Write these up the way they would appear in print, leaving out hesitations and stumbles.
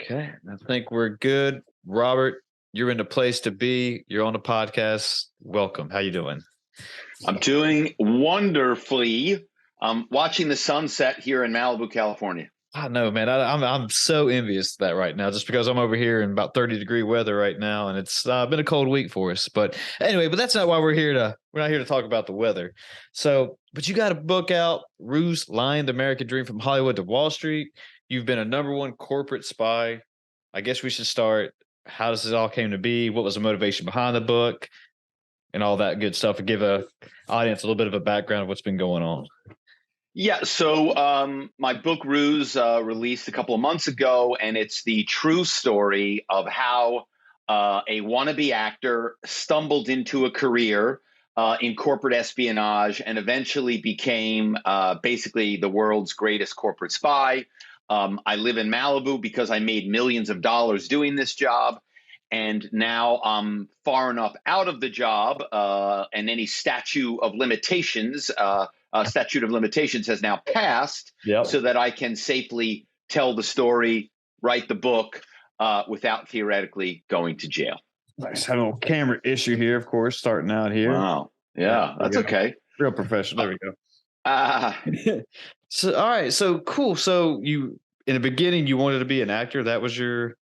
Okay, I think we're good. Robert, you're in the place to be. You're on the podcast. Welcome. How you doing? I'm doing wonderfully. I'm watching the sunset here in Malibu, California. I know, man. I'm so envious of that right now, just because I'm over here in about 30-degree weather right now, and it's been a cold week for us. But anyway, that's not why we're not here to talk about the weather. So, but you got a book out, RUSE: Lying the American Dream from Hollywood to Wall Street. You've been a #1 corporate spy. I guess we should start. How does this all came to be? What was the motivation behind the book, and all that good stuff, and give a audience a little bit of a background of what's been going on. Yeah, so my book RUSE released a couple of months ago, and it's the true story of how a wannabe actor stumbled into a career in corporate espionage and eventually became basically the world's greatest corporate spy. I live in Malibu because I made millions of dollars doing this job. And now I'm far enough out of the job, and any statute of limitations has now passed, so that I can safely tell the story, write the book without theoretically going to jail. Nice. Have a little camera issue here, of course, starting out here. Wow. Yeah, that's okay. Real professional. There we go. So, all right. So cool. So you, in the beginning, you wanted to be an actor. That was your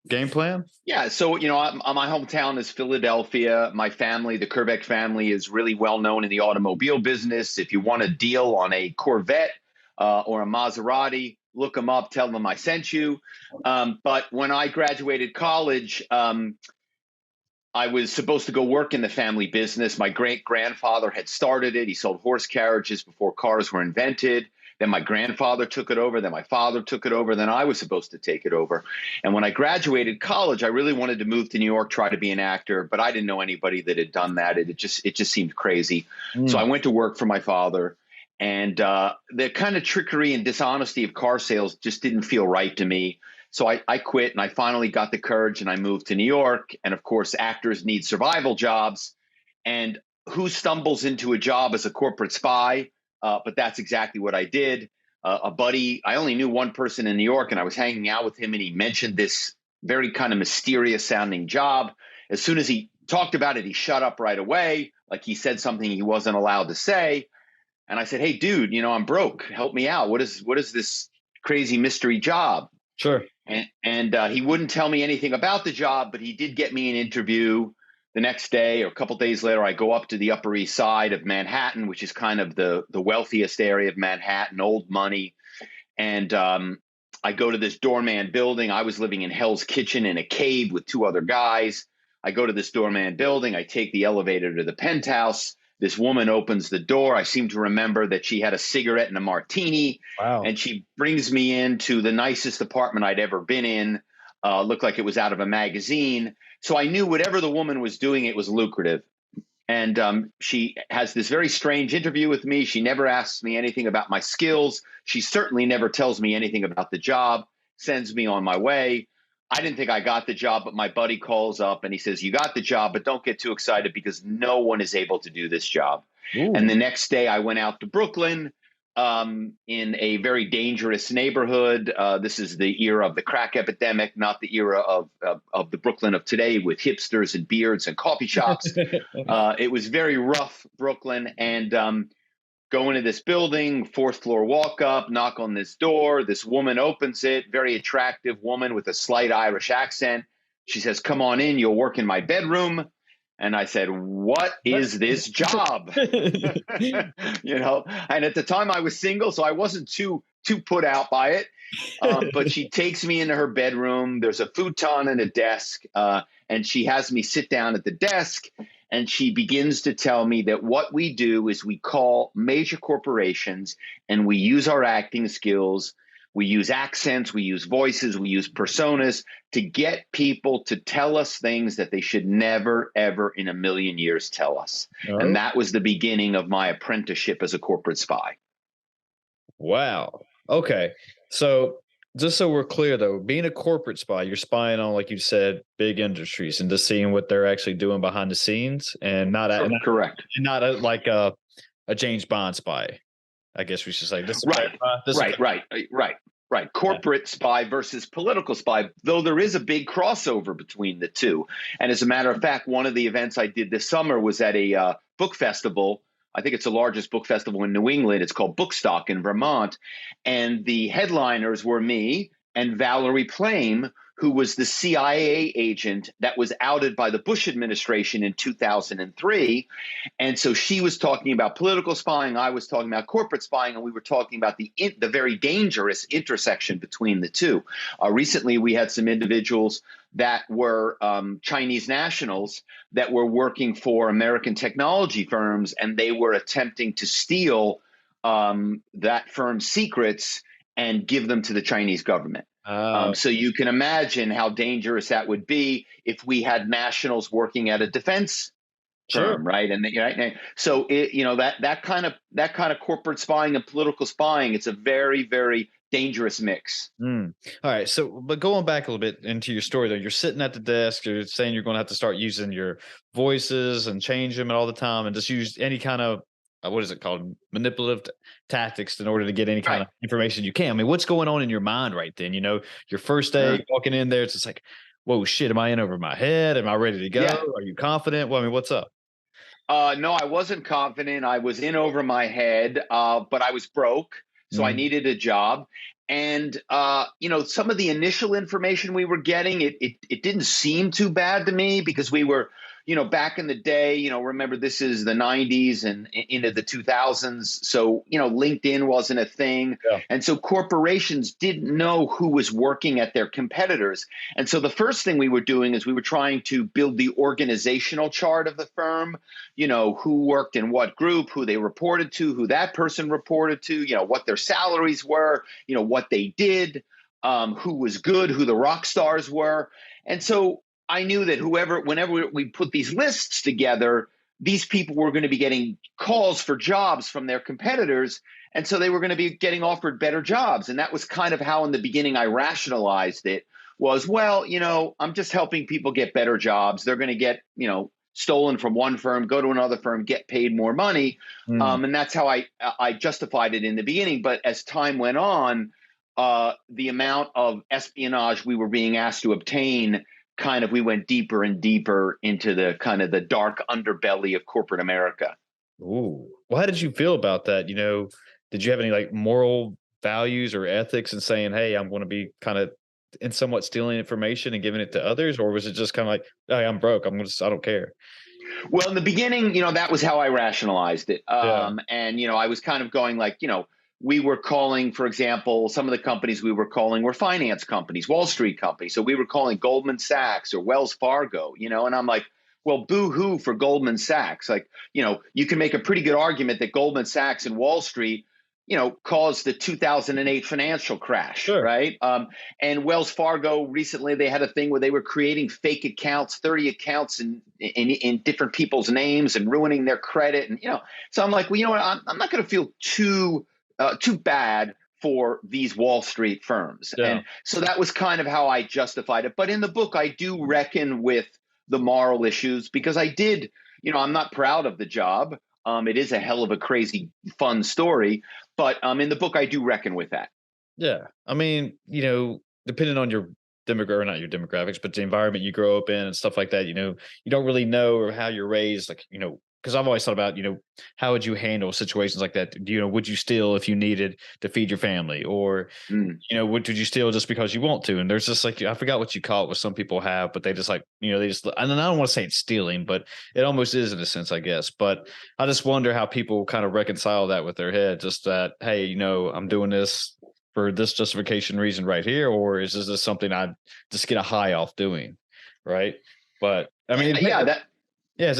game plan? Yeah. So, my hometown is Philadelphia. My family, the Kerbeck family, is really well known in the automobile business. If you want a deal on a Corvette or a Maserati, look them up, tell them I sent you. But when I graduated college, I was supposed to go work in the family business. My great-grandfather had started it. He sold horse carriages before cars were invented. Then my grandfather took it over. Then my father took it over. Then I was supposed to take it over. And when I graduated college, I really wanted to move to New York, try to be an actor, but I didn't know anybody that had done that. It just seemed crazy. So I went to work for my father, and the kind of trickery and dishonesty of car sales just didn't feel right to me. So I quit, and I finally got the courage, and I moved to New York. And of course, actors need survival jobs. And who stumbles into a job as a corporate spy? But that's exactly what I did. A buddy, I only knew one person in New York, and I was hanging out with him, and he mentioned this very kind of mysterious sounding job. As soon as he talked about it, he shut up right away, like he said something he wasn't allowed to say. And I said, "Hey, dude, I'm broke. Help me out. What is this crazy mystery job?" Sure. And he wouldn't tell me anything about the job, but he did get me an interview. The next day or a couple of days later, I go up to the Upper East Side of Manhattan, which is kind of the wealthiest area of Manhattan, old money. And I go to this doorman building. I was living in Hell's Kitchen in a cave with 2 other guys. I go to this doorman building. I take the elevator to the penthouse. This woman opens the door. I seem to remember that she had a cigarette and a martini. Wow. And she brings me into the nicest apartment I'd ever been in. Looked like it was out of a magazine. So I knew whatever the woman was doing, it was lucrative. And she has this very strange interview with me. She never asks me anything about my skills. She certainly never tells me anything about the job, sends me on my way. I didn't think I got the job, but my buddy calls up and he says, "You got the job, but don't get too excited because no one is able to do this job." Ooh. And the next day I went out to Brooklyn. In a very dangerous neighborhood. This is the era of the crack epidemic, not the era of the Brooklyn of today with hipsters and beards and coffee shops. It was very rough Brooklyn, and go into this building, 4th floor walk up, knock on this door. This woman opens it, very attractive woman with a slight Irish accent. She says, "Come on in, you'll work in my bedroom." And I said, "What is this job?" And at the time I was single, so I wasn't too put out by it. But she takes me into her bedroom. There's a futon and a desk, and she has me sit down at the desk. And she begins to tell me that what we do is we call major corporations and we use our acting skills. We use accents, we use voices, we use personas to get people to tell us things that they should never, ever in a million years tell us. Oh. And that was the beginning of my apprenticeship as a corporate spy. Wow. Okay. So just so we're clear, though, being a corporate spy, you're spying on, like you said, big industries and just seeing what they're actually doing behind the scenes, and correct. Not like a James Bond spy. I guess we should say this. Right. Right. Corporate spy versus political spy, though there is a big crossover between the two. And as a matter of fact, one of the events I did this summer was at a book festival. I think it's the largest book festival in New England. It's called Bookstock in Vermont. And the headliners were me and Valerie Plame, who was the CIA agent that was outed by the Bush administration in 2003. And so she was talking about political spying, I was talking about corporate spying, and we were talking about the very dangerous intersection between the two. Recently, we had some individuals that were Chinese nationals that were working for American technology firms, and they were attempting to steal that firm's secrets and give them to the Chinese government. So you can imagine how dangerous that would be if we had nationals working at a defense firm, right? And so that kind of corporate spying and political spying, it's a very, very dangerous mix. All right. So, but going back a little bit into your story, though, you're sitting at the desk. You're saying you're going to have to start using your voices and change them all the time, and just use any kind of what is it called, manipulative tactics in order to get any kind of information you can. I mean, what's going on in your mind right then? Your first day walking in there, it's just like, whoa, shit, am I in over my head? Am I ready to go? Yeah. Are you confident? Well, I mean, what's up? No, I wasn't confident. I was in over my head, but I was broke, so I needed a job. And some of the initial information we were getting, it didn't seem too bad to me because we were, back in the day, remember this is the 90s and into the 2000s. So, LinkedIn wasn't a thing. Yeah. And so corporations didn't know who was working at their competitors. And so the first thing we were doing is we were trying to build the organizational chart of the firm, who worked in what group, who they reported to, who that person reported to, what their salaries were, what they did, who was good, who the rock stars were. And so I knew that whenever we put these lists together, these people were going to be getting calls for jobs from their competitors. And so they were going to be getting offered better jobs. And that was kind of how in the beginning I rationalized it was, well, I'm just helping people get better jobs. They're going to get, stolen from one firm, go to another firm, get paid more money. And that's how I justified it in the beginning. But as time went on, the amount of espionage we were being asked to obtain, we went deeper and deeper into the kind of the dark underbelly of corporate America. Ooh. Well, how did you feel about that? Did you have any moral values or ethics in saying, hey, I'm going to be kind of in somewhat stealing information and giving it to others? Or was it just kind of like, hey, I'm broke, I don't care? Well, in the beginning, that was how I rationalized it. And, I was kind of going we were calling, for example, some of the companies we were calling were finance companies, Wall Street companies. So we were calling Goldman Sachs or Wells Fargo, and I'm like, well, boo-hoo for Goldman Sachs. You can make a pretty good argument that Goldman Sachs and Wall Street, caused the 2008 financial crash, sure. Right? And Wells Fargo, recently they had a thing where they were creating fake accounts, 30 accounts in different people's names and ruining their credit. And, so I'm like, well, I'm not going to feel too bad for these Wall Street firms. Yeah. And so that was kind of how I justified it. But in the book, I do reckon with the moral issues because I did, I'm not proud of the job. It is a hell of a crazy, fun story. But in the book, I do reckon with that. Yeah. I mean, depending on your not your demographics, but the environment you grow up in and stuff like that, you don't really know or how you're raised, because I've always thought about, how would you handle situations like that? Would you steal if you needed to feed your family, or, would you steal just because you want to? And there's just I forgot what you call it, what some people have, but they just and I don't want to say it's stealing, but it almost is in a sense, I guess. But I just wonder how people kind of reconcile that with their head, just that, hey, I'm doing this for this justification reason right here, or is this something I just get a high off doing? Right. But I mean, it's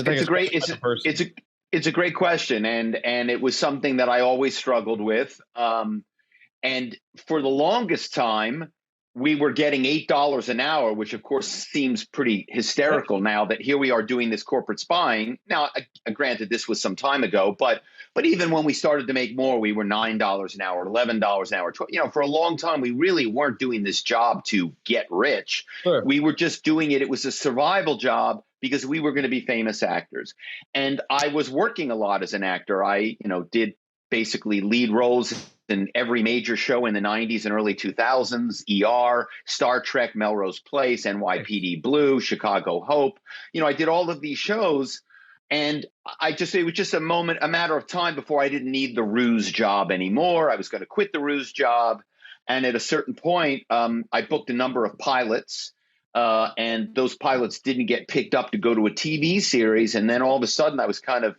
a great question. And it was something that I always struggled with. And for the longest time, we were getting $8 an hour, which of course seems pretty hysterical now that here we are doing this corporate spying. Now, granted, this was some time ago, but even when we started to make more, we were $9 an hour, $11 an hour. For a long time, we really weren't doing this job to get rich. Sure. We were just doing it. It was a survival job because we were going to be famous actors. And I was working a lot as an actor. I, did basically lead roles in every major show in the 90s and early 2000s, ER, Star Trek, Melrose Place, NYPD Blue, Chicago Hope. I did all of these shows, and it was just a matter of time before I didn't need the RUSE job anymore. I was going to quit the RUSE job. And at a certain point, I booked a number of pilots, and those pilots didn't get picked up to go to a TV series. And then all of a sudden I was kind of,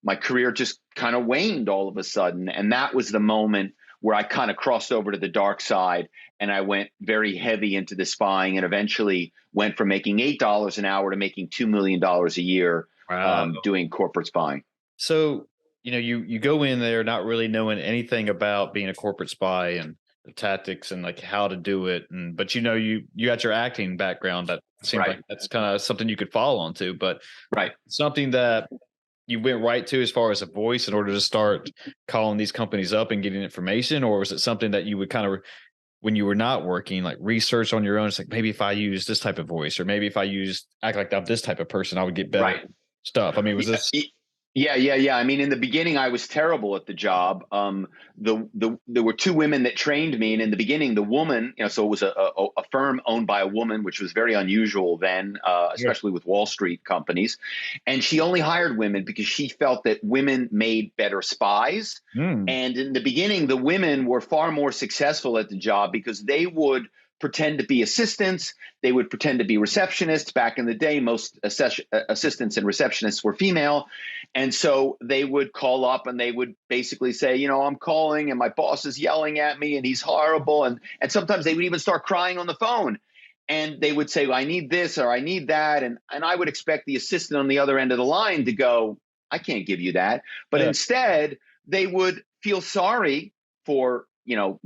my career just kind of waned all of a sudden. And that was the moment where I kind of crossed over to the dark side, and I went very heavy into the spying, and eventually went from making $8 an hour to making $2 million a year. Wow. Doing corporate spying. So, you go in there not really knowing anything about being a corporate spy and the tactics and like how to do it. But you got your acting background. That seems like that's kind of something you could fall onto, but something that you went right to as far as a voice in order to start calling these companies up and getting information? Or was it something that you would kind of, when you were not working, like research on your own? It's like, maybe if I use this type of voice, or maybe if I act like I'm this type of person, I would get better stuff. I mean, was this? Yeah. I mean, in the beginning, I was terrible at the job. There were two women that trained me, and in the beginning, the woman, so it was a firm owned by a woman, which was very unusual then, especially with Wall Street companies. And she only hired women because she felt that women made better spies. And in the beginning, the women were far more successful at the job because they would pretend to be assistants. They would pretend to be receptionists. Back in the day, most assistants and receptionists were female. And so they would call up and they would basically say, I'm calling and my boss is yelling at me and he's horrible. And sometimes they would even start crying on the phone. And they would say, well, I need this or I need that. And I would expect the assistant on the other end of the line to go, I can't give you that. But instead, they would feel sorry for the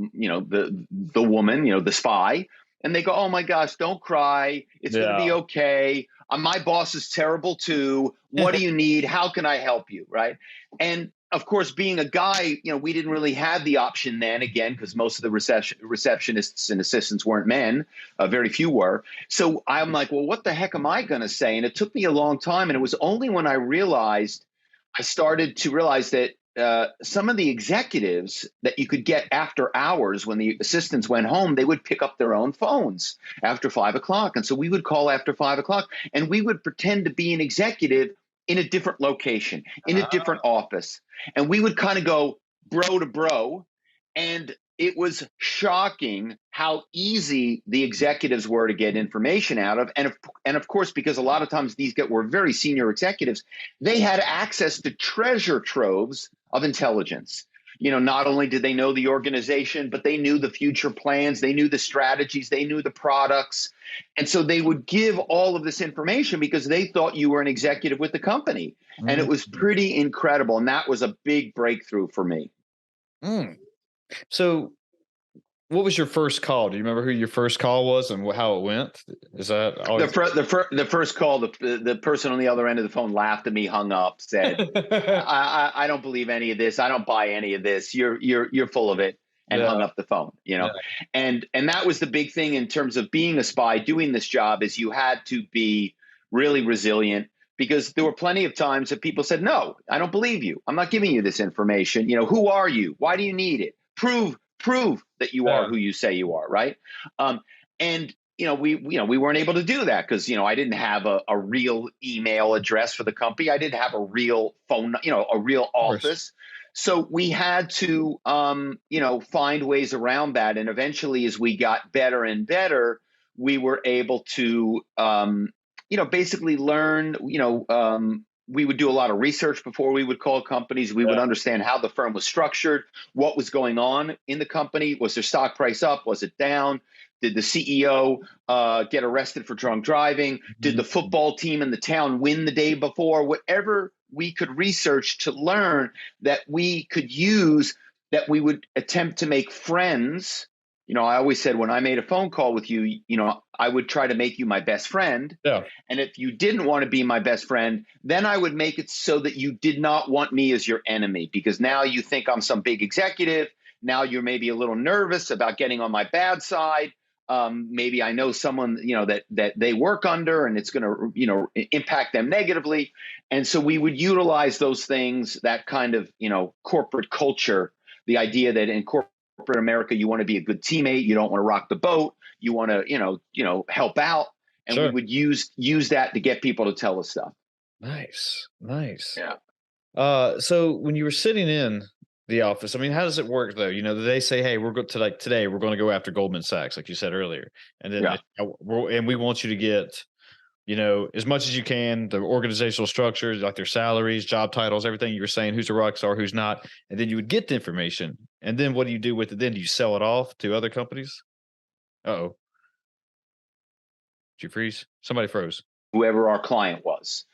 woman, the spy, and they go, oh my gosh, don't cry. It's going to be okay. My boss is terrible too. What do you need? How can I help you? Right. And of course, being a guy, we didn't really have the option then, again, because most of the receptionists and assistants weren't men. Very few were. So I'm like, well, what the heck am I going to say? And it took me a long time. And it was only when I started to realize that some of the executives that you could get after hours when the assistants went home, they would pick up their own phones after 5 o'clock. And so we would call after 5 o'clock and we would pretend to be an executive in a different location, in a different office. And we would kind of go bro to bro. And it was shocking how easy the executives were to get information out of. And of course, because a lot of times these were very senior executives, they had access to treasure troves of intelligence. Not only did they know the organization, but they knew the future plans, they knew the strategies, they knew the products. And so they would give all of this information because they thought you were an executive with the company. And it was pretty incredible. And that was a big breakthrough for me. So what was your first call? Do you remember who your first call was and how it went? Is that always... the first call? The person on the other end of the phone laughed at me, hung up, said, "I don't believe any of this. I don't buy any of this. You're full of it," and hung up the phone. And that was the big thing in terms of being a spy, doing this job, is you had to be really resilient. Because there were plenty of times that people said, "No, I don't believe you. I'm not giving you this information. Who are you? Why do you need it? Prove that you are who you say you are." Right. And we weren't able to do that because, I didn't have a real email address for the company. I didn't have a real phone, a real office. So we had to, find ways around that. And eventually, as we got better and better, we were able to, basically learn, we would do a lot of research before we would call companies. We would understand how the firm was structured, what was going on in the company. Was their stock price up? Was it down? Did the CEO get arrested for drunk driving? Did the football team in the town win the day before? Whatever we could research to learn that we could use, that we would attempt to make friends. I always said when I made a phone call with you, I would try to make you my best friend. Yeah. And if you didn't want to be my best friend, then I would make it so that you did not want me as your enemy, because now you think I'm some big executive. Now you're maybe a little nervous about getting on my bad side. Maybe I know someone, that they work under and it's going to, impact them negatively. And so we would utilize those things, that kind of, corporate culture the idea that in corporate America, you want to be a good teammate. You don't want to rock the boat. You want to, help out. And we Sure. would use that to get people to tell us stuff. Nice. Nice. Yeah. So when you were sitting in the office, I mean, how does it work though? You know, do they say, "Hey, we're going to today, we're going to go after Goldman Sachs," like you said earlier, and then Yeah. and we want you to get, as much as you can, the organizational structures, like their salaries, job titles, everything you were saying, who's a rock star, who's not, and then you would get the information, and then what do you do with it? Then do you sell it off to other companies? Oh, did you freeze? Somebody froze. Whoever our client was.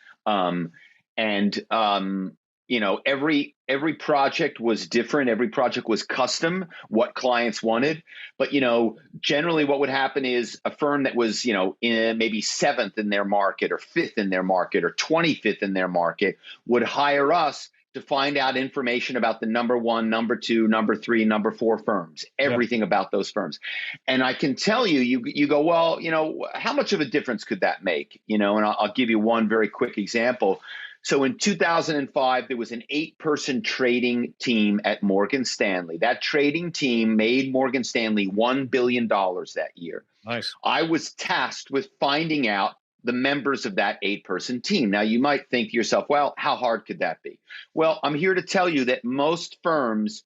Every project was different. Every project was custom, what clients wanted. But, generally what would happen is a firm that was, in maybe seventh in their market or fifth in their market or 25th in their market would hire us to find out information about the number one, number two, number three, number four firms, everything about those firms. And I can tell you, you go, well, how much of a difference could that make? And I'll give you one very quick example. So in 2005, there was an 8-person trading team at Morgan Stanley. That trading team made Morgan Stanley $1 billion that year. Nice. I was tasked with finding out the members of that 8-person team. Now, you might think to yourself, well, how hard could that be? Well, I'm here to tell you that most firms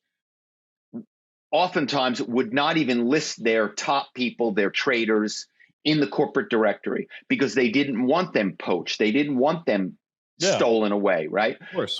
oftentimes would not even list their top people, their traders, in the corporate directory because they didn't want them poached. They didn't want them stolen away, right? Of course.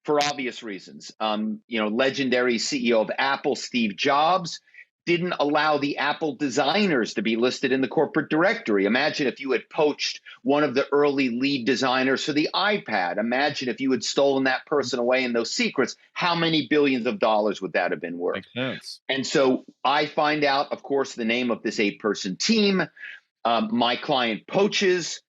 For obvious reasons. Legendary CEO of Apple, Steve Jobs, didn't allow the Apple designers to be listed in the corporate directory. Imagine if you had poached one of the early lead designers for the iPad. Imagine if you had stolen that person away in those secrets. How many billions of dollars would that have been worth? Makes sense. And so I find out, of course, the name of this 8-person team. My client poaches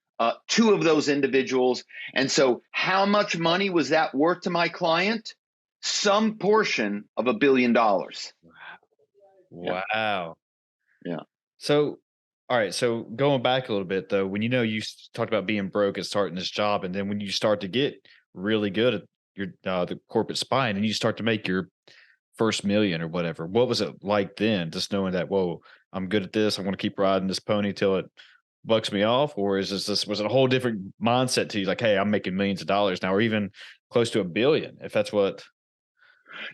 2 of those individuals. And so how much money was that worth to my client? Some portion of $1 billion. Wow. Yeah. So, all right. So going back a little bit though, when you talked about being broke and starting this job, and then when you start to get really good at your the corporate spine, and you start to make your first million or whatever, what was it like then? Just knowing that, whoa, I'm good at this. I'm going to keep riding this pony till it bucks me off, or was it a whole different mindset to you? Like, hey, I'm making millions of dollars now, or even close to $1 billion, if that's what.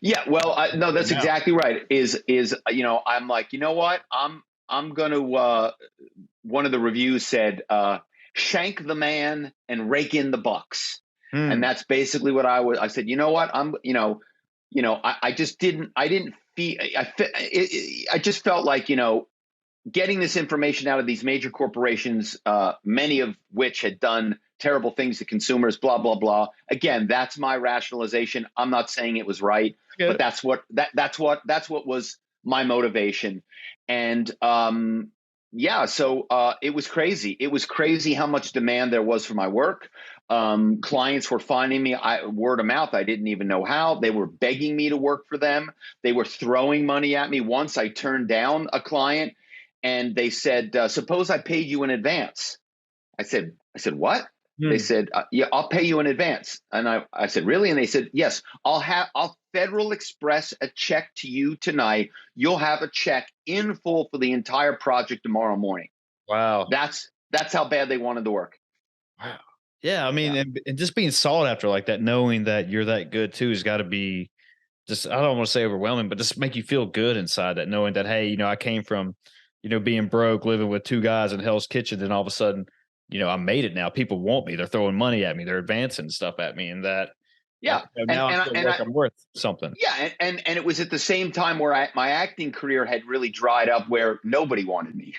Yeah, well, no, that's exactly right. I'm like, you know what? I'm going to. One of the reviews said, "Shank the man and rake in the bucks," and that's basically what I said. You know what? I just didn't. I didn't feel. I just felt like getting this information out of these major corporations, many of which had done terrible things to consumers, blah, blah, blah. Again, that's my rationalization. I'm not saying it was right, but that's what was my motivation. And so it was crazy. It was crazy how much demand there was for my work. Clients were finding me word of mouth. I didn't even know how. They were begging me to work for them. They were throwing money at me. Once I turned down a client and they said, suppose I paid you in advance. I said, what? They said, yeah, I'll pay you in advance. And I said, really? And they said, yes, I'll Federal Express a check to you tonight. You'll have a check in full for the entire project tomorrow morning. Wow. That's how bad they wanted to work. Wow. Yeah. I mean, and just being sought after like that, knowing that you're that good too, has got to be just, I don't want to say overwhelming, but just make you feel good inside that, knowing that, hey, I came from, being broke, living with 2 guys in Hell's Kitchen. Then all of a sudden, I made it now. People want me. They're throwing money at me. They're advancing stuff at me. And that, now I feel like I'm worth something. Yeah. And it was at the same time where my acting career had really dried up, where nobody wanted me.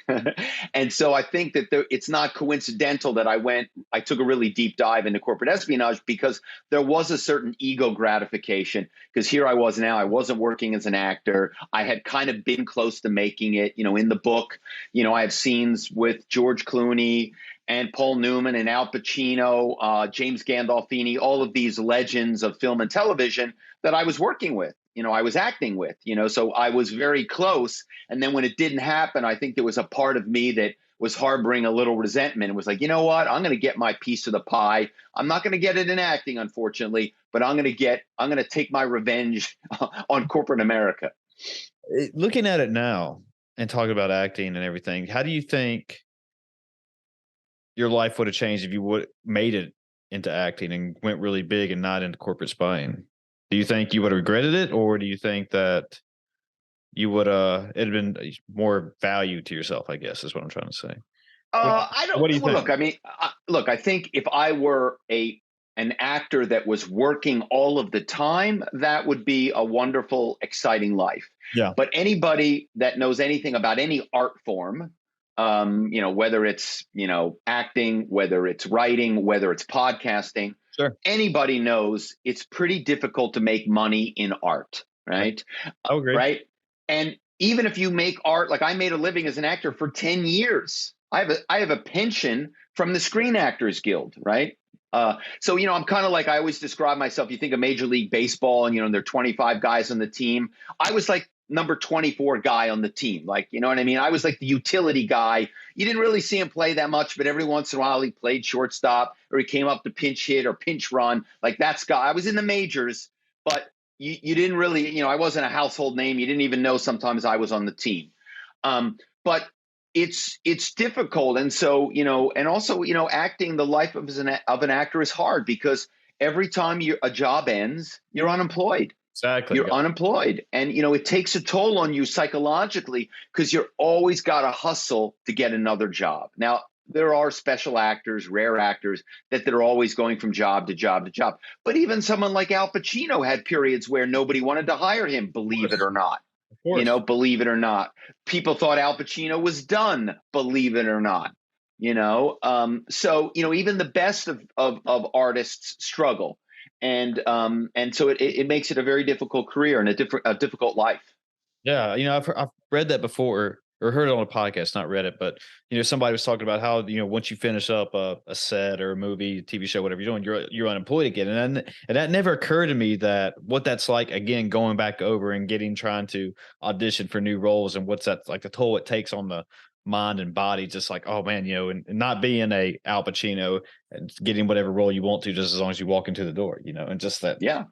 And so I think that it's not coincidental that I took a really deep dive into corporate espionage, because there was a certain ego gratification, because here I was now, I wasn't working as an actor. I had kind of been close to making it, in the book, I have scenes with George Clooney and Paul Newman and Al Pacino, James Gandolfini, all of these legends of film and television that I was working with. I was acting with, so I was very close. And then when it didn't happen, I think there was a part of me that was harboring a little resentment and was like, you know what, I'm going to get my piece of the pie. I'm not going to get it in acting, unfortunately, but I'm going to take my revenge on corporate America. Looking at it now and talking about acting and everything, how do you think your life would have changed if you would made it into acting and went really big and not into corporate spying? Do you think you would have regretted it, or do you think that you would it'd been more value to yourself, I guess is what I'm trying to say. I don't. What do you think? Look, I mean, I think if I were an actor that was working all of the time, that would be a wonderful, exciting life. Yeah. But anybody that knows anything about any art form, whether it's acting, whether it's writing, whether it's podcasting, Sure. Anybody knows it's pretty difficult to make money in art, right? I agree. Right. And even if you make art, like I made a living as an actor for 10 years. I have a pension from the Screen Actors Guild, right? So, I'm kind of like, I always describe myself, you think of Major League Baseball and, there are 25 guys on the team. I was like number 24 guy on the team. Like, you know what I mean? I was like the utility guy. You didn't really see him play that much, but every once in a while he played shortstop or he came up to pinch hit or pinch run. Like that's guy. I was in the majors, but you didn't really, I wasn't a household name. You didn't even know sometimes I was on the team. But it's difficult. And so, and also, acting, the life of an actor is hard because every time a job ends, you're unemployed. Exactly. You're unemployed. And, it takes a toll on you psychologically because you're always got to hustle to get another job. Now, there are special actors, rare actors that are always going from job to job to job. But even someone like Al Pacino had periods where nobody wanted to hire him, believe it or not. Believe it or not. People thought Al Pacino was done, believe it or not. So, even the best of artists struggle. And so it makes it a very difficult career and a difficult life. Yeah. I've read that before or heard it on a podcast, not read it, but somebody was talking about how, once you finish up a set or a movie, TV show, whatever you're doing, you're unemployed again. And that never occurred to me that what that's like, again, going back over and trying to audition for new roles and what's that like the toll it takes on the mind and body, just like, oh man, and not being a Al Pacino and getting whatever role you want to, just as long as you walk into the door, and just that. Yeah.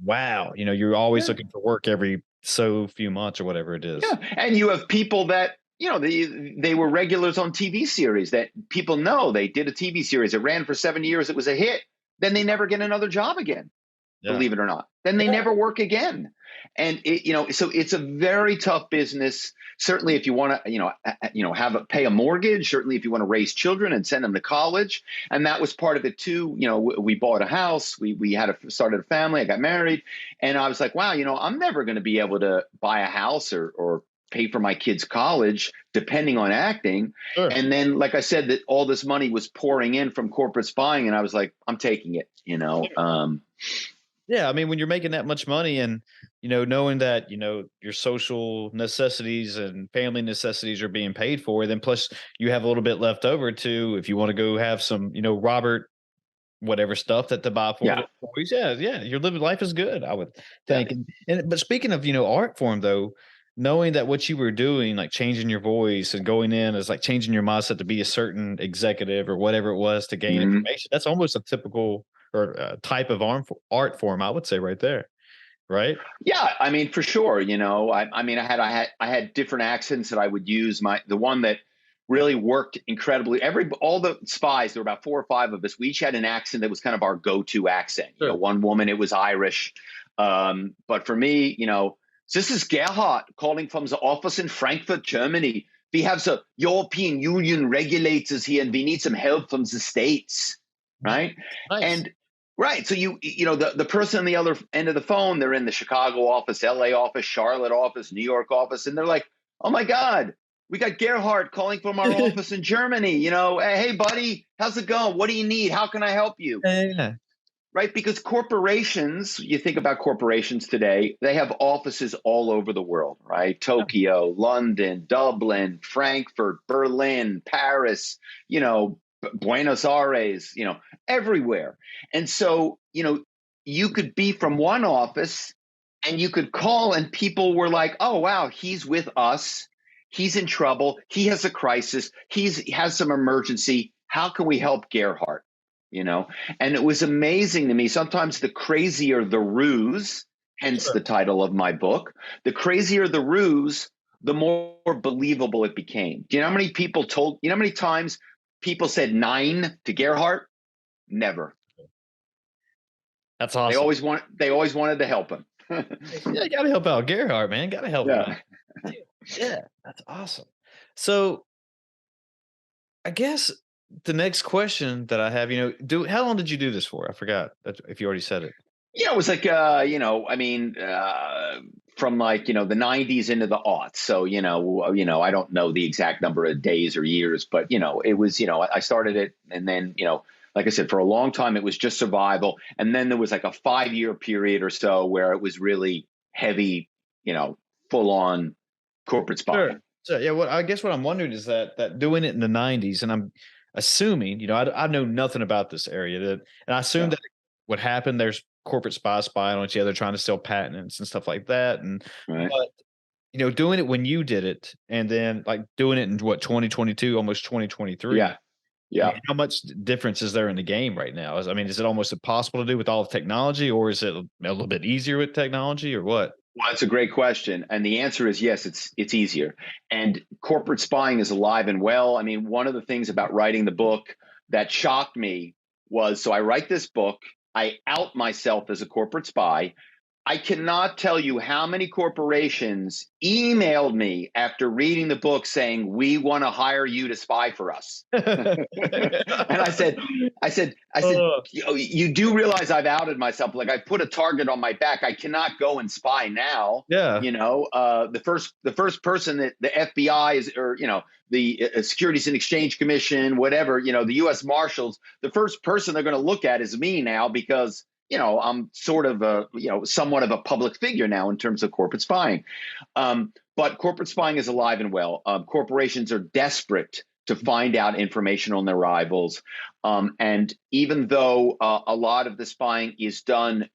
Wow. You're always looking for work every so few months or whatever it is. Yeah. And you have people that, they were regulars on TV series that people know. They did a TV series. It ran for 7 years. It was a hit. Then they never get another job again, believe it or not. Then they never work again. And, so it's a very tough business. Certainly if you want to, pay a mortgage, certainly if you want to raise children and send them to college. And that was part of it too. We bought a house, we started a family, I got married. And I was like, wow, I'm never going to be able to buy a house or pay for my kids' college, depending on acting. Sure. And then, like I said, that all this money was pouring in from corporate spying. And I was like, I'm taking it, Yeah, I mean, when you're making that much money and, knowing that, your social necessities and family necessities are being paid for, then plus you have a little bit left over to, if you want to go have some, Robert, whatever stuff to buy for. Yeah. Yeah. Your living life is good, I would think. Yeah. But speaking of, art form though, knowing that what you were doing, like changing your voice and going in as like changing your mindset to be a certain executive or whatever it was to gain information, that's almost a typical or type of art form, I would say right there. Right. Yeah. I mean, for sure. I had different accents that I would use. The one that really worked incredibly, all the spies, there were about 4 or 5 of us. We each had an accent that was kind of our go-to accent. Sure. One woman, it was Irish. But for me, this is Gerhard calling from the office in Frankfurt, Germany. We have the European Union regulators here and we need some help from the States. Right. Nice. And right. So the person on the other end of the phone, they're in the Chicago office, LA office, Charlotte office, New York office. And they're like, oh my God, we got Gerhard calling from our office in Germany. Hey buddy, how's it going? What do you need? How can I help you? Yeah. Right. Because corporations, you think about corporations today, they have offices all over the world, right? Tokyo, London, Dublin, Frankfurt, Berlin, Paris, Buenos Aires, everywhere. And so, you could be from one office And you could call and people were like, oh, wow, he's with us. He's in trouble. He has a crisis. He has some emergency. How can we help Gerhardt? And it was amazing to me. Sometimes the crazier the ruse, hence the title of my book, the crazier the ruse, the more believable it became. Do you know how many times people said 9 to Gerhardt? Never. That's awesome. They always wanted to help him. Yeah, you gotta help out Gerhardt, man. Gotta help him out. Yeah, that's awesome. So I guess the next question that I have, how long did you do this for? I forgot if you already said it. Yeah, it was like, from like, the 90s into the aughts. So, I don't know the exact number of days or years, but, it was, I started it and then, like I said, for a long time, it was just survival. And then there was like a 5-year period or so where it was really heavy, full on corporate spying. Sure. So, yeah, I guess what I'm wondering is that doing it in the 90s, and I'm assuming, I know nothing about this area, and I assume that what happened, there's corporate spies spying on each other, trying to sell patents and stuff like that. But, doing it when you did it, and then like doing it in 2022, almost 2023. Yeah. How much difference is there in the game right now? Is it almost impossible to do with all the technology, or is it a little bit easier with technology, or what? Well, that's a great question. And the answer is yes, it's easier. And corporate spying is alive and well. I mean, one of the things about writing the book that shocked me was, so I write this book, I out myself as a corporate spy. I cannot tell you how many corporations emailed me after reading the book saying, we want to hire you to spy for us. And I said, you do realize I've outed myself. Like, I put a target on my back. I cannot go and spy now. Yeah. The first person that the FBI is, or, the Securities and Exchange Commission, whatever, the U.S. Marshals, the first person they're going to look at is me now, because I'm sort of somewhat of a public figure now in terms of corporate spying. But corporate spying is alive and well. Corporations are desperate to find out information on their rivals. And even though a lot of the spying is done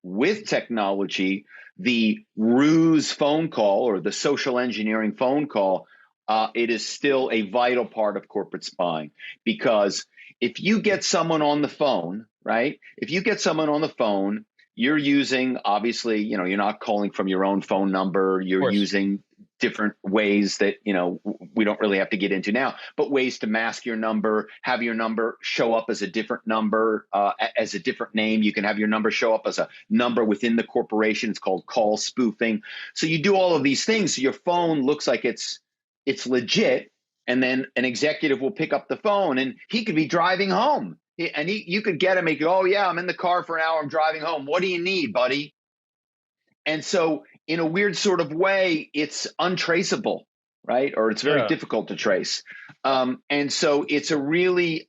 with technology, the ruse phone call or the social engineering phone call, it is still a vital part of corporate spying, because if you get someone on the phone, right? If you get someone on the phone, you're using, obviously, you're not calling from your own phone number. You're using different ways that, we don't really have to get into now, but ways to mask your number, have your number show up as a different number, as a different name. You can have your number show up as a number within the corporation. It's called call spoofing. So you do all of these things. So your phone looks like it's legit. And then an executive will pick up the phone and he could be driving home. And you could get him and go, oh, yeah, I'm in the car for an hour. I'm driving home. What do you need, buddy? And so in a weird sort of way, it's untraceable, right? Or it's very difficult to trace. And so it's a really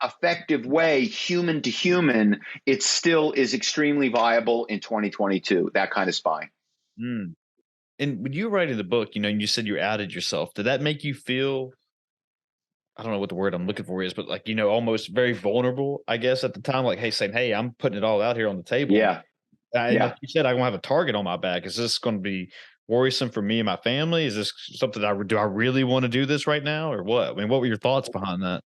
effective way, human to human. It still is extremely viable in 2022, that kind of spying. Mm. And when you were writing the book, and you said you outed yourself, did that make you feel, I don't know what the word I'm looking for is, but like, almost very vulnerable, I guess, at the time, like, saying, hey, I'm putting it all out here on the table. Yeah. Like you said, I won't have a target on my back. Is this going to be worrisome for me and my family? Is this something do I really want to do this right now, or what? I mean, what were your thoughts behind that?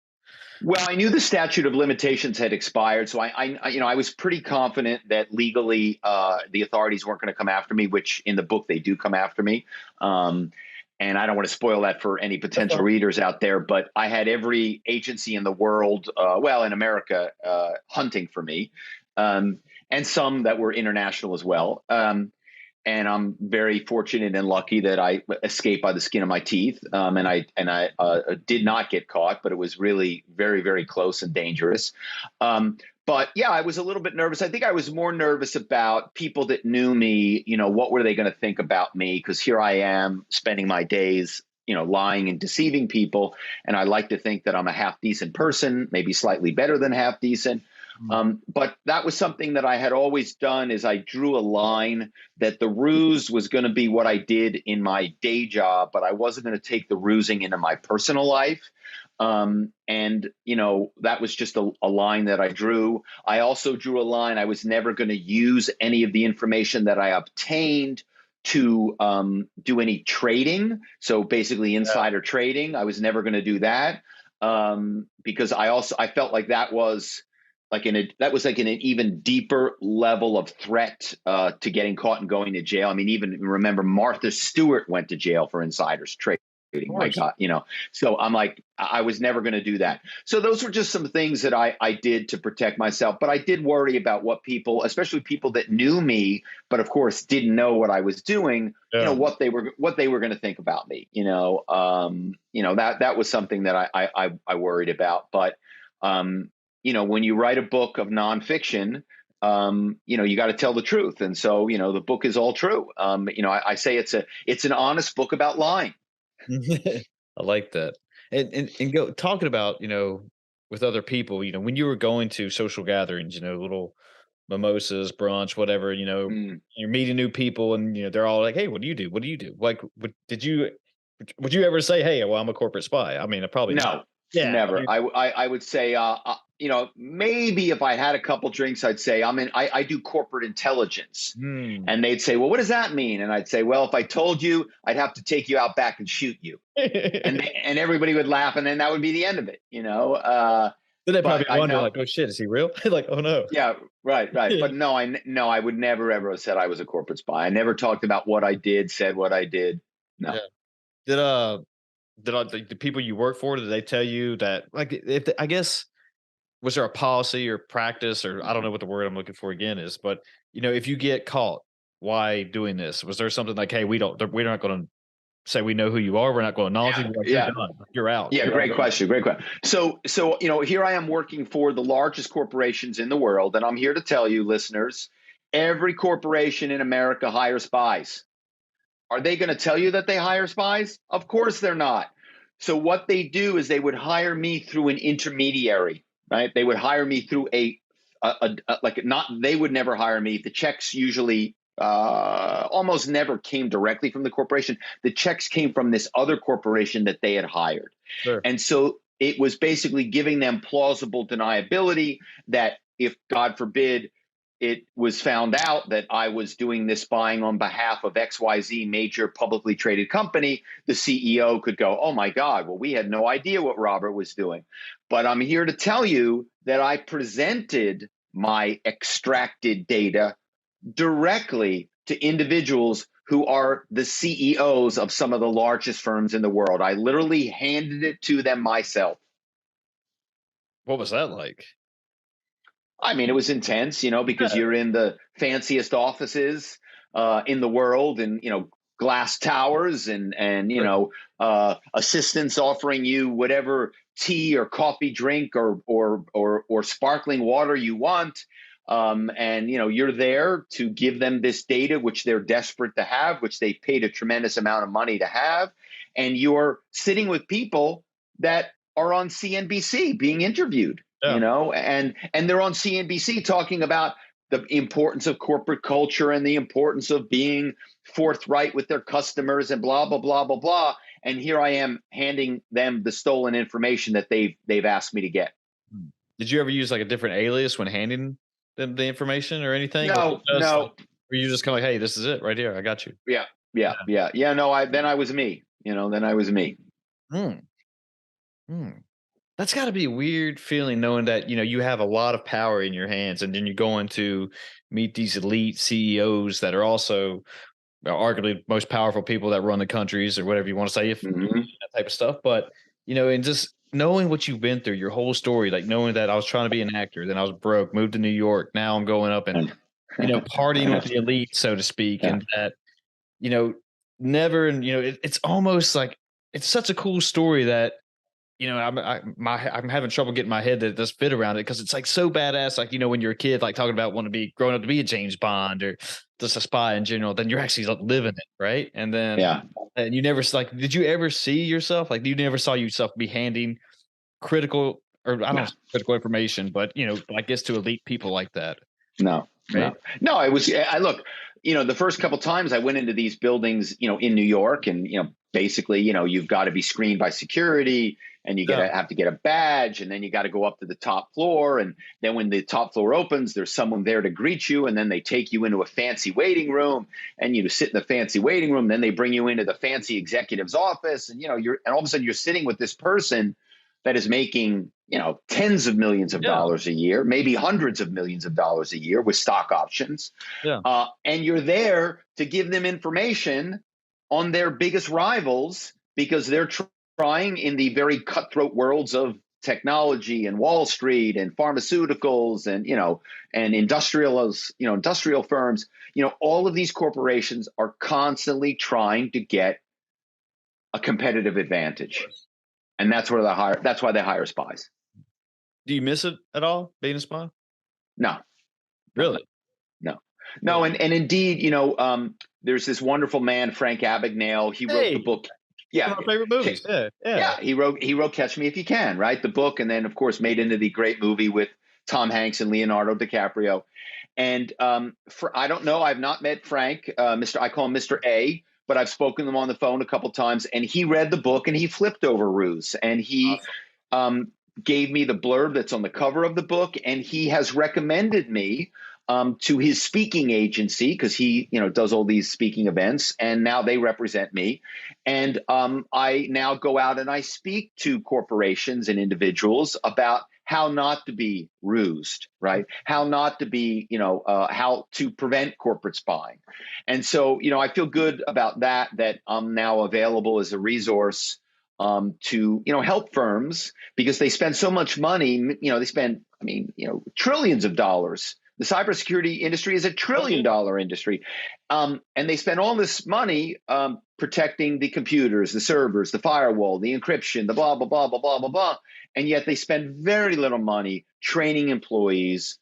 Well, I knew the statute of limitations had expired, so I was pretty confident that legally the authorities weren't going to come after me, which in the book they do come after me. And I don't want to spoil that for any potential readers out there, but I had every agency in the world, in America, hunting for me, and some that were international as well. And I'm very fortunate and lucky that I escaped by the skin of my teeth. And I did not get caught, but it was really very, very close and dangerous. But yeah, I was a little bit nervous. I think I was more nervous about people that knew me. What were they going to think about me? Because here I am spending my days, lying and deceiving people. And I like to think that I'm a half decent person, maybe slightly better than half decent. But that was something that I had always done, is I drew a line that the ruse was going to be what I did in my day job, but I wasn't going to take the rusing into my personal life. And, that was just a line that I drew. I also drew a line. I was never going to use any of the information that I obtained to do any trading. So basically insider trading. I was never going to do that because I felt like that was like an even deeper level of threat to getting caught and going to jail. I mean, even remember Martha Stewart went to jail for insiders trading. My God, so I'm like, I was never going to do that. So those were just some things that I did to protect myself. But I did worry about what people, especially people that knew me, but of course didn't know what I was doing, what they were going to think about me. That was something that I worried about. But, when you write a book of nonfiction, you got to tell the truth. And so, the book is all true. I say it's an honest book about lying. I like that. And go talking about, with other people, when you were going to social gatherings, little mimosas, brunch, whatever, you're meeting new people and, they're all like, "Hey, what do you do? What do you do?" Like, would you ever say, "Hey, well, I'm a corporate spy"? I mean, probably No, not. Yeah. never. I would say, maybe if I had a couple drinks, I'd say I do corporate intelligence. And they'd say, "Well, what does that mean?" And I'd say, "Well, if I told you, I'd have to take you out back and shoot you." and everybody would laugh, and then that would be the end of it. Then they probably wonder, like, "Oh shit, is he real?" Like, "Oh no." Yeah, right. But no, I would never ever have said I was a corporate spy. I never talked about what I did, said what I did. No. Yeah. Did the people you work for, did they tell you that, like, I guess, was there a policy or practice, or I don't know what the word I'm looking for again is, but if you get caught, why doing this? Was there something like, "Hey, we're not going to say we know who you are. We're not going to acknowledge you. Like, Yeah. You're done. You're out." Yeah, great question. So here I am working for the largest corporations in the world, and I'm here to tell you, listeners, every corporation in America hires spies. Are they going to tell you that they hire spies? Of course they're not. So what they do is they would hire me through an intermediary, right? They would hire me through they would never hire me. The checks usually almost never came directly from the corporation. The checks came from this other corporation that they had hired. Sure. And so it was basically giving them plausible deniability that if, God forbid, it was found out that I was doing this spying on behalf of XYZ major publicly traded company, the CEO could go, "Oh my God, well, we had no idea what Robert was doing." But I'm here to tell you that I presented my extracted data directly to individuals who are the CEOs of some of the largest firms in the world. I literally handed it to them myself. What was that like? I mean, it was intense, because you're in the fanciest offices in the world, and glass towers, and assistants offering you whatever tea or coffee drink or sparkling water you want, and you're there to give them this data, which they're desperate to have, which they paid a tremendous amount of money to have, and you're sitting with people that are on CNBC being interviewed. And they're on CNBC talking about the importance of corporate culture and the importance of being forthright with their customers and blah, blah, blah, blah, blah. And here I am handing them the stolen information that they've asked me to get. Did you ever use like a different alias when handing them the information or anything? No. Were you just kind of like, "Hey, this is it right here. I got you." Yeah. No, then I was me. That's got to be a weird feeling, knowing that you have a lot of power in your hands, and then you're going to meet these elite CEOs that are also arguably most powerful people that run the countries, or whatever you want to say, if that type of stuff. But and just knowing what you've been through, your whole story, like knowing that I was trying to be an actor, then I was broke, moved to New York, now I'm going up and partying with the elite, so to speak, and that never, and it's almost like it's such a cool story that. I'm having trouble getting my head that does fit around it, because it's like so badass. Like, when you're a kid, like talking about wanting to be growing up to be a James Bond or just a spy in general, then you're actually like living it, right? And then, and you never like, did you ever see yourself like you never saw yourself be handing critical, or I don't know, critical information, but I guess to elite people like that? No, right? No. I look. The first couple times I went into these buildings, in New York, and basically, you've got to be screened by security. and you Yeah. have to get a badge, and then you got to go up to the top floor, and then when the top floor opens, there's someone there to greet you, and then they take you into a fancy waiting room, and you sit in the fancy waiting room. Then they bring you into the fancy executive's office, and and all of a sudden you're sitting with this person that is making tens of millions of dollars a year, maybe hundreds of millions of dollars a year with stock options, and you're there to give them information on their biggest rivals because they're trying in the very cutthroat worlds of technology and Wall Street and pharmaceuticals and industrial firms. All of these corporations are constantly trying to get a competitive advantage, and that's why they hire spies. Do you miss it at all, being a spy? No, really, no, and indeed, there's this wonderful man, Frank Abagnale. He wrote the book. Yeah, one of my favorite movies. Yeah. He wrote Catch Me If You Can, right? The book, and then of course made into the great movie with Tom Hanks and Leonardo DiCaprio. And I don't know, I've not met Frank, I call him Mr. A, but I've spoken to him on the phone a couple times, and he read the book and he flipped over RUSE, and he gave me the blurb that's on the cover of the book, and he has recommended me to his speaking agency because he, does all these speaking events, and now they represent me. And I now go out and I speak to corporations and individuals about how not to be rused, right? How not to be, how to prevent corporate spying. And so, I feel good about that I'm now available as a resource to, help firms because they spend so much money. They spend, trillions of dollars. The cybersecurity industry is $1 trillion industry. And they spend all this money protecting the computers, the servers, the firewall, the encryption, the blah, blah, blah, blah, blah, blah, blah. And yet they spend very little money training employees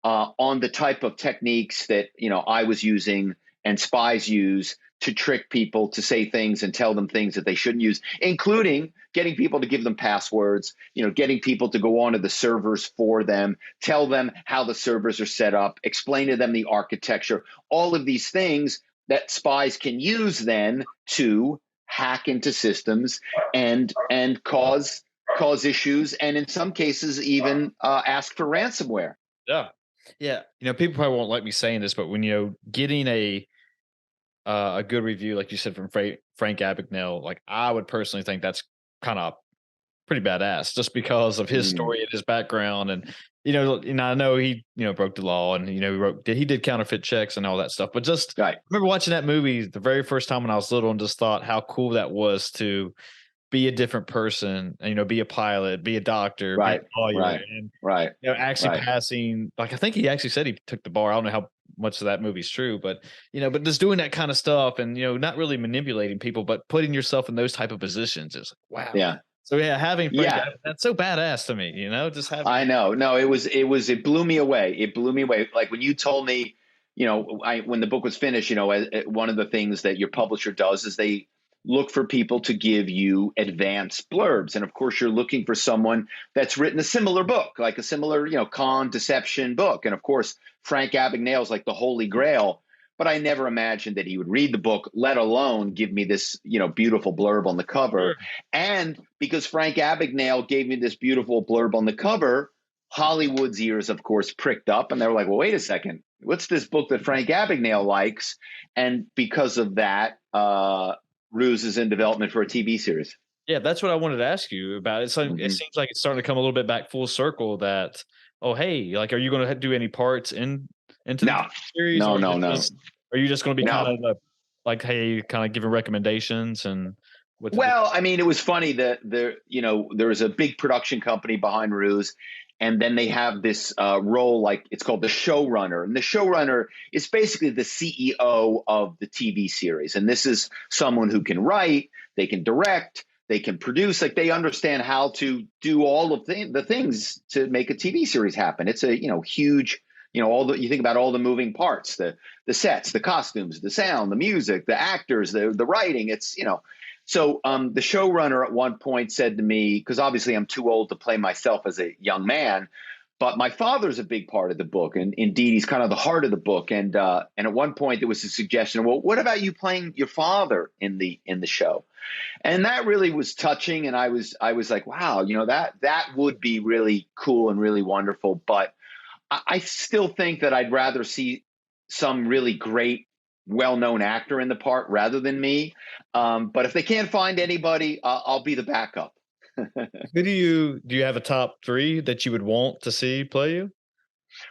on the type of techniques that, I was using and spies use to trick people to say things and tell them things that they shouldn't use, including getting people to give them passwords, getting people to go onto the servers for them, tell them how the servers are set up, explain to them the architecture, all of these things that spies can use then to hack into systems and cause issues, and in some cases even ask for ransomware. Yeah. People probably won't like me saying this, but when getting a good review, like you said, from Frank Abagnale, like I would personally think that's kind of pretty badass, just because of his story and his background, and I know he broke the law, and he did counterfeit checks and all that stuff. But just I remember watching that movie the very first time when I was little, and just thought how cool that was to be a different person, and be a pilot, be a doctor, be a lawyer, and actually passing. Like I think he actually said he took the bar. I don't know how much of that movie's true, but but just doing that kind of stuff, and not really manipulating people, but putting yourself in those type of positions is wow. Yeah. So having that's so badass to me. Just having. I know. No, it blew me away. It blew me away. Like when you told me, when the book was finished, one of the things that your publisher does is they look for people to give you advanced blurbs. And of course, you're looking for someone that's written a similar book, like a similar, con deception book. And of course, Frank Abagnale is like the holy grail. But I never imagined that he would read the book, let alone give me this, beautiful blurb on the cover. Sure. And because Frank Abagnale gave me this beautiful blurb on the cover, Hollywood's ears, of course, pricked up. And they were like, well, wait a second. What's this book that Frank Abagnale likes? And because of that, RUSE is in development for a TV series. Yeah, that's what I wanted to ask you about. It seems like it's starting to come a little bit back full circle that, oh, hey, like, are you going to do any parts into the series? No. Are you just going to be kind of like, hey, kind of giving recommendations and what? Well, I mean, it was funny that there was a big production company behind RUSE, and then they have this role, like it's called the showrunner. And the showrunner is basically the CEO of the TV series. And this is someone who can write, they can direct, they can produce, like they understand how to do all of the things to make a TV series happen. It's a, huge, you think about all the moving parts, the sets, the costumes, the sound, the music, the actors, the writing, it's, So the showrunner at one point said to me, because obviously I'm too old to play myself as a young man, But my father's a big part of the book, and indeed, he's kind of the heart of the book. And at one point, there was a suggestion, well, what about you playing your father in the show? And that really was touching. And I was like, wow, that would be really cool and really wonderful. But I still think that I'd rather see some really great, well-known actor in the part rather than me. But if they can't find anybody, I'll be the backup. Who do you have a top 3 that you would want to see play you?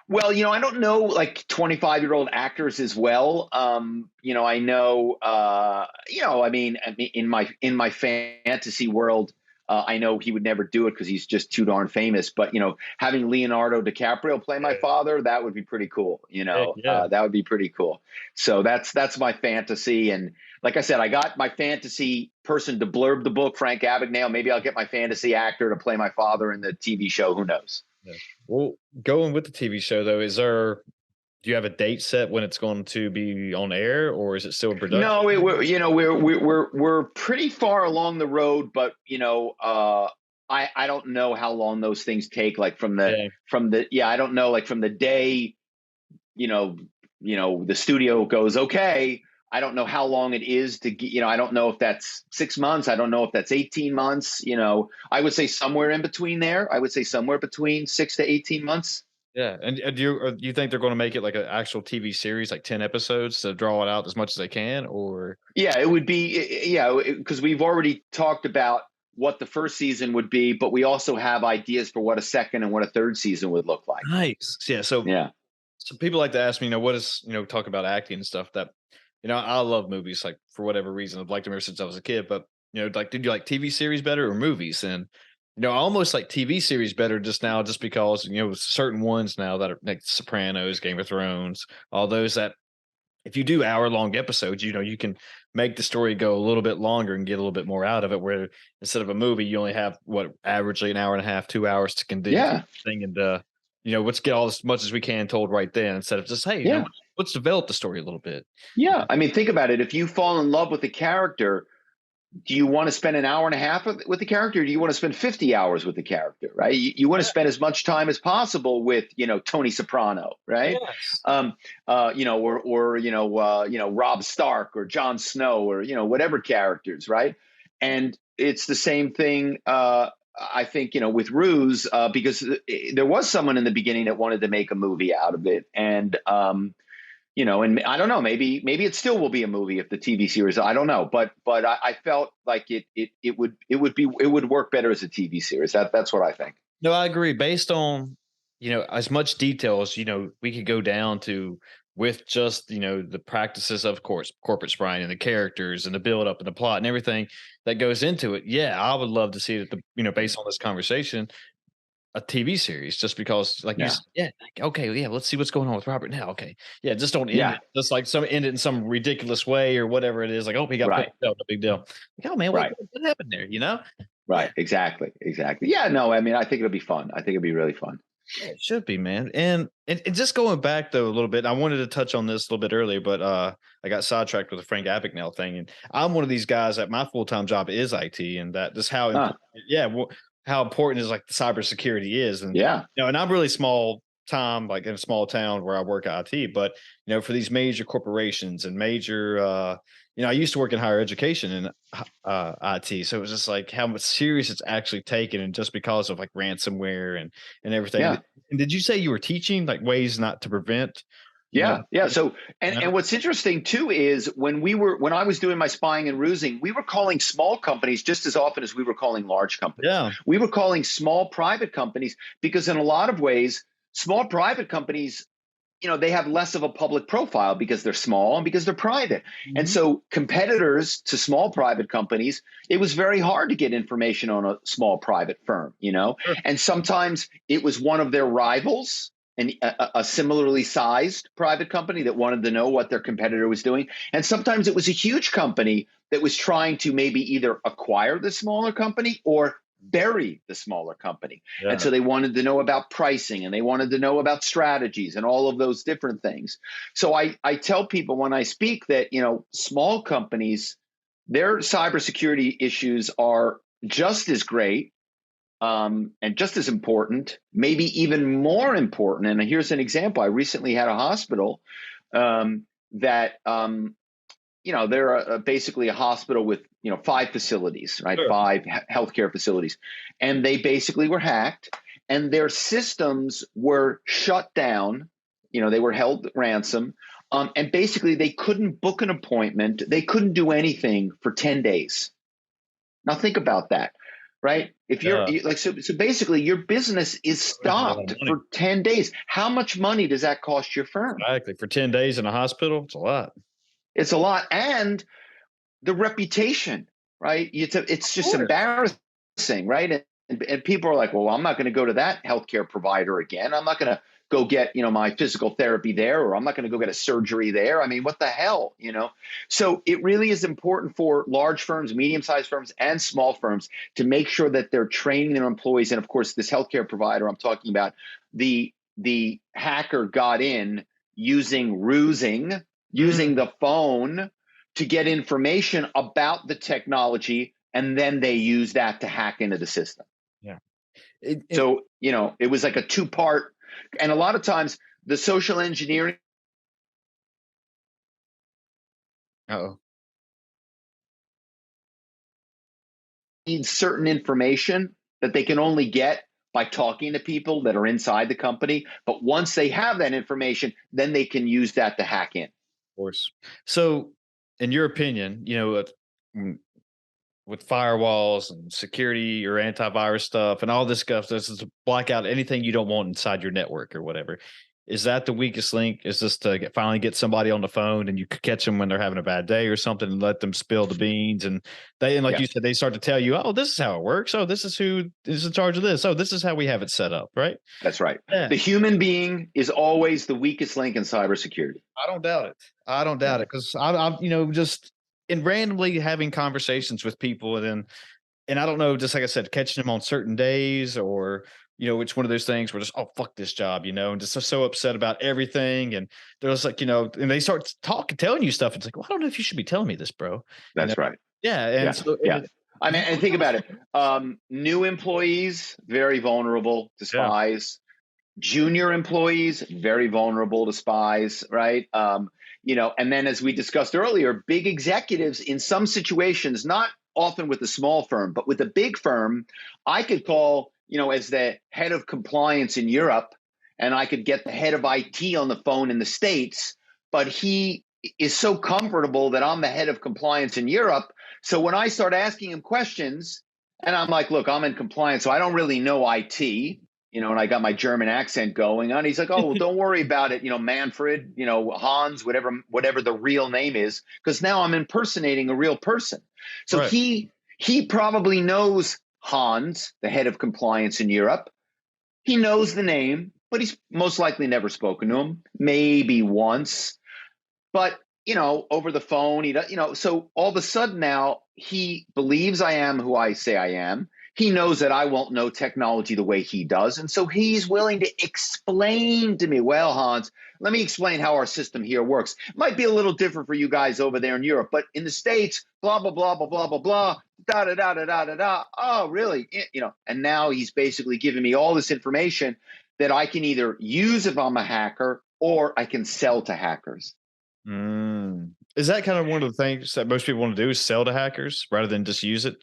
Well, I don't know like 25-year-old actors as well. I know, I mean, in my fantasy world, I know he would never do it because he's just too darn famous. But, having Leonardo DiCaprio play my father, that would be pretty cool. That would be pretty cool. So that's my fantasy. And like I said, I got my fantasy person to blurb the book, Frank Abagnale. Maybe I'll get my fantasy actor to play my father in the TV show. Who knows? Yeah. Well, going with the TV show though, do you have a date set when it's going to be on air, or is it still in production? No, we're pretty far along the road, but I don't know how long those things take. Like I don't know, like from the day, the studio goes, okay, I don't know how long it is to, I don't know if that's 6 months. I don't know if that's 18 months. I would say somewhere in between there. I would say somewhere between 6 to 18 months. Yeah, and do you think they're going to make it like an actual TV series, like 10 episodes, to draw it out as much as they can, or? Yeah, it would be, because we've already talked about what the first season would be, but we also have ideas for what a second and what a third season would look like. Nice. Yeah. So people like to ask me, what is, talk about acting and stuff that, I love movies, like for whatever reason. I've liked them ever since I was a kid, but like, did you like TV series better or movies? And I almost like TV series better just now, just because certain ones now that are like Sopranos, Game of Thrones, all those that if you do hour-long episodes, you can make the story go a little bit longer and get a little bit more out of it. Where instead of a movie, you only have averagely an hour and a half, 2 hours to condense thing, and let's get all as much as we can told right then, instead of just let's develop the story a little bit. Yeah, I mean, think about it. If you fall in love with the character, do you want to spend an hour and a half with the character, or do you want to spend 50 hours with the character, right? You want to spend as much time as possible with, Tony Soprano, right? Yes. Rob Stark or Jon Snow or, whatever characters, right? And it's the same thing, I think, with RUSE, because there was someone in the beginning that wanted to make a movie out of it. And, and I don't know, maybe it still will be a movie if the TV series, I don't know, but I felt like it would work better as a TV series. That's what I think. No, I agree. Based on, as much detail as, we could go down to with just, the practices of course, corporate spying and the characters and the build up and the plot and everything that goes into it. Yeah. I would love to see it, based on this conversation, a TV series, just because okay, let's see what's going on with Robert now. Okay. Yeah, just don't end it. Just like end it in some ridiculous way or whatever it is. Like, oh, he got picked up, no big deal. Like, oh man, what happened there? Right. Exactly. Yeah, no, I mean, I think it'll be fun. I think it'll be really fun. Yeah, it should be, man. And just going back though a little bit, I wanted to touch on this a little bit earlier, but I got sidetracked with the Frank Abagnale thing. And I'm one of these guys that my full-time job is IT, and that just how how important is like the cybersecurity is. And, and I'm really small time, like in a small town where I work IT, but, for these major corporations and major, I used to work in higher education in IT. So it was just like how much serious it's actually taken. And just because of like ransomware and everything. Yeah. And did you say you were teaching like ways not to prevent? Yeah. So, and what's interesting too is when I was doing my spying and rusing, we were calling small companies just as often as we were calling large companies. Yeah. We were calling small private companies because in a lot of ways, small private companies, they have less of a public profile because they're small and because they're private. Mm-hmm. And so competitors to small private companies, it was very hard to get information on a small private firm, Sure. And sometimes it was one of their rivals, and a similarly sized private company that wanted to know what their competitor was doing. And sometimes it was a huge company that was trying to maybe either acquire the smaller company or bury the smaller company. Yeah. And so they wanted to know about pricing, and they wanted to know about strategies and all of those different things. So I tell people when I speak that, small companies, their cybersecurity issues are just as great and just as important, maybe even more important. And here's an example. I recently had a hospital that they're basically a hospital with 5 facilities, right? Sure. 5 healthcare facilities, and they basically were hacked, and their systems were shut down. They were held ransom, and basically they couldn't book an appointment. They couldn't do anything for 10 days. Now think about that, right? If you're so basically your business is stopped for 10 days. How much money does that cost your firm? Exactly. For 10 days in a hospital, it's a lot. It's a lot. And the reputation, right? It's just embarrassing, right? And people are like, well, I'm not going to go to that healthcare provider again. I'm not going to go get, my physical therapy there, or I'm not going to go get a surgery there. I mean, what the hell, So it really is important for large firms, medium-sized firms, and small firms to make sure that they're training their employees. And of course, this healthcare provider I'm talking about, the hacker got in using RUSing, using the phone to get information about the technology, and then they use that to hack into the system. Yeah. So, it was like a 2-part, and a lot of times the social engineering. Needs certain information that they can only get by talking to people that are inside the company. But once they have that information, then they can use that to hack in. Of course. So, in your opinion, with firewalls and security or antivirus stuff and all this stuff, this is to block out anything you don't want inside your network or whatever. Is that the weakest link? Is this to finally get somebody on the phone and you could catch them when they're having a bad day or something and let them spill the beans? And like you said, they start to tell you, oh, this is how it works. Oh, this is who is in charge of this. Oh, this is how we have it set up. Right. That's right. Yeah. The human being is always the weakest link in cybersecurity. I don't doubt it. I don't doubt it. Because I'm just in randomly having conversations with people and I don't know, just like I said, catching them on certain days or, it's one of those things where just, oh, fuck this job, and just so upset about everything. And they're just like, and they start telling you stuff. It's like, well, I don't know if you should be telling me this, bro. That's right. Yeah. And yeah. So, yeah. I mean, and think about it. New employees, very vulnerable to spies. Yeah. Junior employees, very vulnerable to spies, right? And then as we discussed earlier, big executives in some situations, not often with a small firm, but with a big firm, I could call, as the head of compliance in Europe, and I could get the head of IT on the phone in the States, but he is so comfortable that I'm the head of compliance in Europe. So when I start asking him questions, and I'm like, look, I'm in compliance, so I don't really know IT, and I got my German accent going on. He's like, oh, well, don't worry about it, Manfred, Hans, whatever the real name is, because now I'm impersonating a real person. So right. He probably knows Hans, the head of compliance in Europe. He knows the name, but he's most likely never spoken to him, maybe once. But, over the phone, so all of a sudden now he believes I am who I say I am. He knows that I won't know technology the way he does. And so he's willing to explain to me, well, Hans, let me explain how our system here works. It might be a little different for you guys over there in Europe, but in the States, blah, blah, blah, blah, blah, blah, blah, da, da, da, da, da, da, da. Oh, really? And now he's basically giving me all this information that I can either use if I'm a hacker or I can sell to hackers. Is that kind of one of the things that most people want to do is sell to hackers rather than just use it?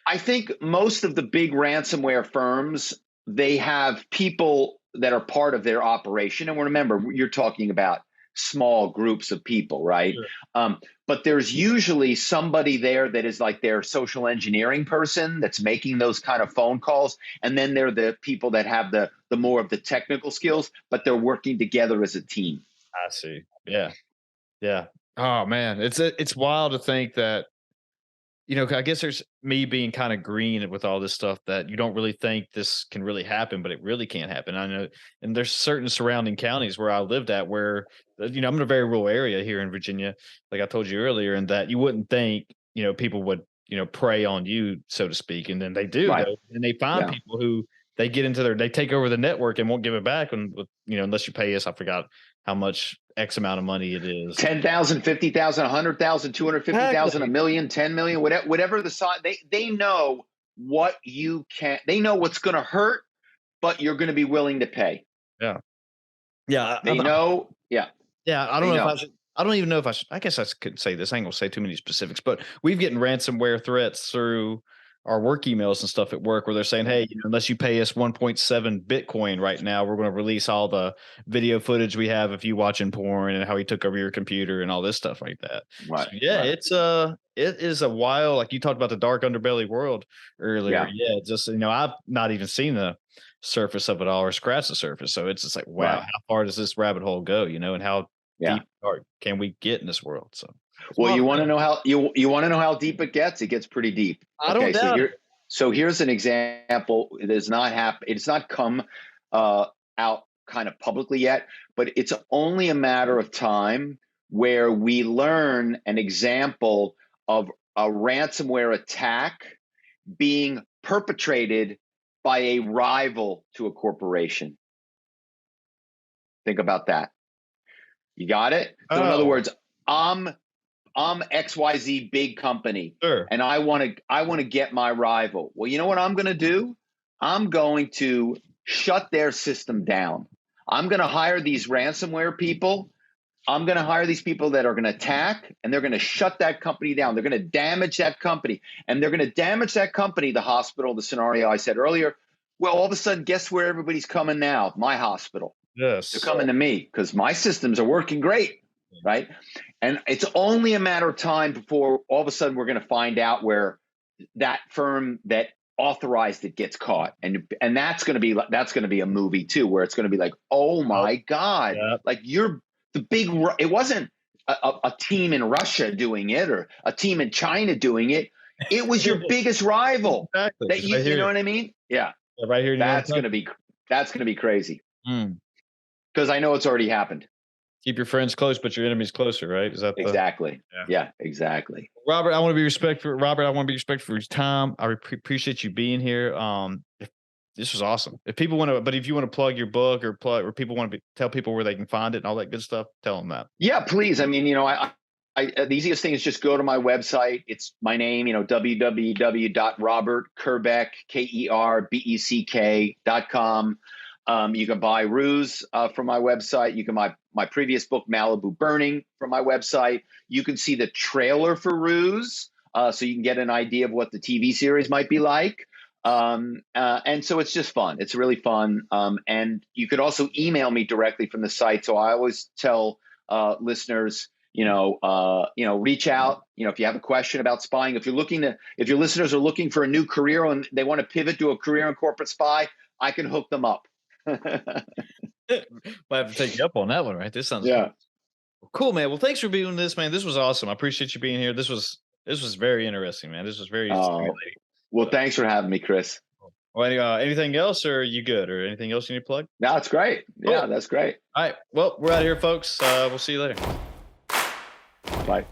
I think most of the big ransomware firms, they have people that are part of their operation. And remember, you're talking about small groups of people, right? Sure. But there's usually somebody there that is like their social engineering person that's making those kind of phone calls. And then they're the people that have the more of the technical skills, but they're working together as a team. I see. Yeah. Yeah. Oh, man. It's wild to think that, I guess there's me being kind of green with all this stuff that you don't really think this can really happen, but it really can't happen. I know, and there's certain surrounding counties where I lived at where, I'm in a very rural area here in Virginia, like I told you earlier, and that you wouldn't think, people would, prey on you, so to speak. And then they do, right. And they find people who they get into they take over the network and won't give it back. And, unless you pay us, I forgot how much X amount of money it is. 10,000, 50,000, 100,000, 250,000, a million, 10 million, whatever the size. They know what you can. They know what's going to hurt, but you're going to be willing to pay. Yeah. Yeah. They know. Yeah. Yeah. I don't know if I should. I don't even know if I should. I guess I could say this. I ain't gonna say too many specifics, but we've getting ransomware threats through our work emails and stuff at work where they're saying, hey, unless you pay us 1.7 Bitcoin right now, we're going to release all the video footage we have of you watching porn and how he took over your computer and all this stuff like that. Right. So, yeah, right. it is a while. Like you talked about the dark underbelly world earlier. Yeah, just I've not even seen the surface of it all or scratched the surface. So it's just like, wow, how far does this rabbit hole go? And how deep dark can we get in this world? So well, you want to know how you want to know how deep it gets? It gets pretty deep. I don't doubt it. So here's an example. It does not happen. It's not come out kind of publicly yet, but it's only a matter of time where we learn an example of a ransomware attack being perpetrated by a rival to a corporation. Think about that. You got it? So in other words, I'm XYZ big company, and I want to get my rival. Well, you know what I'm going to do? I'm going to shut their system down. I'm going to hire these ransomware people. I'm going to hire these people that are going to attack, and they're going to shut that company down. They're going to damage that company, and they're going to damage that company, the hospital, the scenario I said earlier. Well, all of a sudden, guess where everybody's coming now? My hospital. Yes. They're coming to me because my systems are working great, right? And it's only a matter of time before all of a sudden we're going to find out where that firm that authorized it gets caught, and that's going to be a movie too, where it's going to be like, oh my God, like you're the big. It wasn't a team in Russia doing it or a team in China doing it. It was your biggest rival. Exactly. That you know what I mean? Yeah. Right here. That's going to be crazy. Because I know it's already happened. Keep your friends close, but your enemies closer, right? Is that exactly? Yeah, exactly. Robert, I want to be respectful. Robert, I want to be respectful for your time. I appreciate you being here. This was awesome. If people want to, but if you want to plug your book or people want to tell people where they can find it and all that good stuff, tell them that. Yeah, please. I mean, I the easiest thing is just go to my website. It's my name, www.robertkerbeck, KERBECK.com. You can buy RUSE from my website. You can buy my previous book, Malibu Burning, from my website. You can see the trailer for RUSE, so you can get an idea of what the TV series might be like. And so it's just fun. It's really fun. And you could also email me directly from the site. So I always tell listeners, reach out. If you have a question about spying, if your listeners are looking for a new career and they want to pivot to a career in corporate spy, I can hook them up. Might have to take you up on that one, right? This sounds cool, man. Well, thanks for being this, man. This was awesome. I appreciate you being here. This was very interesting, man. This was very stimulating. Well, thanks for having me, Chris. Well, anything else, or are you good, or anything else you need to plug? No, it's great. Yeah, that's great. All right. Well, we're out of here, folks. We'll see you later. Bye.